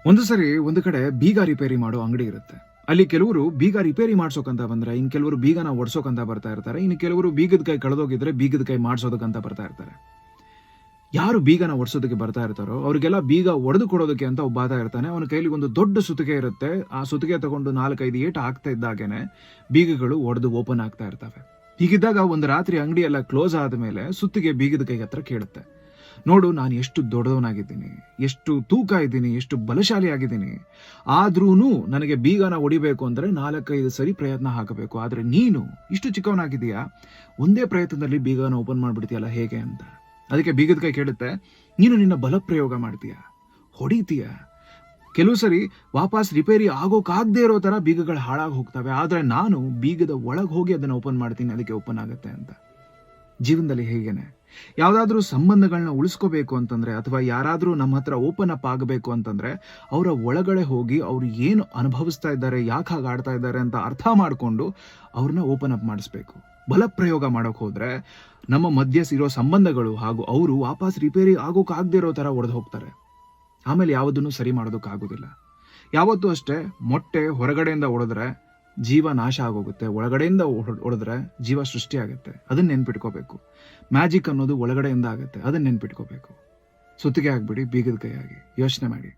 ಒಂದು ಸರಿ ಒಂದು ಕಡೆ ಬೀಗ ರಿಪೇರಿ ಮಾಡೋ ಅಂಗಡಿ ಇರುತ್ತೆ. ಅಲ್ಲಿ ಕೆಲವರು ಬೀಗ ರಿಪೇರಿ ಮಾಡ್ಸೋಕಂತ ಬಂದ್ರೆ, ಇನ್ ಕೆಲವರು ಬೀಗನ ಒಡ್ಸೋಕಂತ ಬರ್ತಾ ಇರ್ತಾರೆ, ಇನ್ನು ಕೆಲವರು ಬೀಗದ ಕೈ ಕಳೆದೋಗಿದ್ರೆ ಬೀಗದ ಕೈ ಮಾಡ್ಸೋದಕ್ಕಂತ ಬರ್ತಾ ಇರ್ತಾರೆ. ಯಾರು ಬೀಗನ ಒಡ್ಸೋದಕ್ಕೆ ಬರ್ತಾ ಇರ್ತಾರೋ ಅವ್ರಿಗೆಲ್ಲ ಬೀಗ ಒಡೆದು ಕೊಡೋದಕ್ಕೆ ಅಂತ ಒಬ್ಬ ಆತ ಇರ್ತಾನೆ. ಅವನ ಕೈಲಿ ಒಂದು ದೊಡ್ಡ ಸುತ್ತಿಗೆ ಇರುತ್ತೆ. ಆ ಸುತ್ತಿಗೆ ತಗೊಂಡು 4-5 ಏಟು ಆಗ್ತಾ ಇದ್ದಾಗೇನೆ ಬೀಗಗಳು ಒಡೆದು ಓಪನ್ ಆಗ್ತಾ ಇರ್ತವೆ. ಹೀಗಿದ್ದಾಗ ಒಂದು ರಾತ್ರಿ ಅಂಗಡಿ ಎಲ್ಲ ಕ್ಲೋಸ್ ಆದ್ಮೇಲೆ ಸುತ್ತಿಗೆ ಬೀಗದ ಕೈ ಹತ್ರ ಕೇಳುತ್ತೆ, ನೋಡು, ನಾನು ಎಷ್ಟು ದೊಡ್ಡವನಾಗಿದ್ದೀನಿ, ಎಷ್ಟು ತೂಕ ಇದ್ದೀನಿ, ಎಷ್ಟು ಬಲಶಾಲಿ ಆಗಿದ್ದೀನಿ, ಆದ್ರೂನು ನನಗೆ ಬೀಗನ ಹೊಡಿಬೇಕು ಅಂದ್ರೆ 4-5 ಸರಿ ಪ್ರಯತ್ನ ಹಾಕಬೇಕು. ಆದ್ರೆ ನೀನು ಇಷ್ಟು ಚಿಕ್ಕವನಾಗಿದೀಯಾ, ಒಂದೇ ಪ್ರಯತ್ನದಲ್ಲಿ ಬೀಗನ ಓಪನ್ ಮಾಡ್ಬಿಡ್ತೀಯಲ್ಲ, ಹೇಗೆ ಅಂತ. ಅದಕ್ಕೆ ಬೀಗದ ಕೈ ಕೇಳುತ್ತೆ, ನೀನು ನಿನ್ನ ಬಲ ಪ್ರಯೋಗ ಮಾಡ್ತೀಯ, ಹೊಡಿತೀಯ, ಕೆಲವು ಸರಿ ವಾಪಸ್ ರಿಪೇರಿ ಆಗೋಕಾಗದೇ ಇರೋ ತರ ಬೀಗಗಳು ಹಾಳಾಗಿ ಹೋಗ್ತವೆ, ಆದ್ರೆ ನಾನು ಬೀಗದ ಒಳಗೆ ಹೋಗಿ ಅದನ್ನ ಓಪನ್ ಮಾಡ್ತೀನಿ, ಅದಕ್ಕೆ ಓಪನ್ ಆಗುತ್ತೆ ಅಂತ. ಜೀವನದಲ್ಲಿ ಹೇಗೇನೆ ಯಾವ್ದಾದ್ರೂ ಸಂಬಂಧಗಳನ್ನ ಉಳಿಸ್ಕೋಬೇಕು ಅಂತಂದ್ರೆ, ಅಥವಾ ಯಾರಾದ್ರೂ ನಮ್ಮ ಹತ್ರ ಓಪನ್ ಅಪ್ ಆಗಬೇಕು ಅಂತಂದ್ರೆ, ಅವರ ಒಳಗಡೆ ಹೋಗಿ ಅವ್ರು ಏನು ಅನುಭವಿಸ್ತಾ ಇದ್ದಾರೆ, ಯಾಕೆ ಹಾಗೆ ಆಡ್ತಾ ಇದ್ದಾರೆ ಅಂತ ಅರ್ಥ ಮಾಡಿಕೊಂಡು ಅವ್ರನ್ನ ಓಪನ್ ಅಪ್ ಮಾಡಿಸ್ಬೇಕು. ಬಲ ಪ್ರಯೋಗ ಮಾಡೋಕೆ ಹೋದ್ರೆ ನಮ್ಮ ಮಧ್ಯೆ ಇರೋ ಸಂಬಂಧಗಳು ಹಾಗೂ ಅವರು ವಾಪಸ್ ರಿಪೇರಿ ಆಗೋಕಾಗದೇ ಇರೋ ತರ ಒಡೆದು ಹೋಗ್ತಾರೆ. ಆಮೇಲೆ ಯಾವುದನ್ನು ಸರಿ ಮಾಡೋದಕ್ಕಾಗೋದಿಲ್ಲ. ಯಾವತ್ತೂ ಅಷ್ಟೇ, ಮೊಟ್ಟೆ ಹೊರಗಡೆಯಿಂದ ಒಡೆದ್ರೆ ಜೀವ ನಾಶ ಆಗೋಗುತ್ತೆ, ಒಳಗಡೆಯಿಂದ ಹೊಡೆದ್ರೆ ಜೀವ ಸೃಷ್ಟಿ ಆಗುತ್ತೆ. ಅದನ್ನ ನೆನ್ಪಿಟ್ಕೋಬೇಕು. ಮ್ಯಾಜಿಕ್ ಅನ್ನೋದು ಒಳಗಡೆಯಿಂದ ಆಗುತ್ತೆ, ಅದನ್ನ ನೆನ್ಪಿಟ್ಕೋಬೇಕು. ಸುತ್ತಿಗೆ ಆಗ್ಬಿಡಿ, ಬೀಗದ ಕೈ ಆಗಿ. ಯೋಚನೆ ಮಾಡಿ.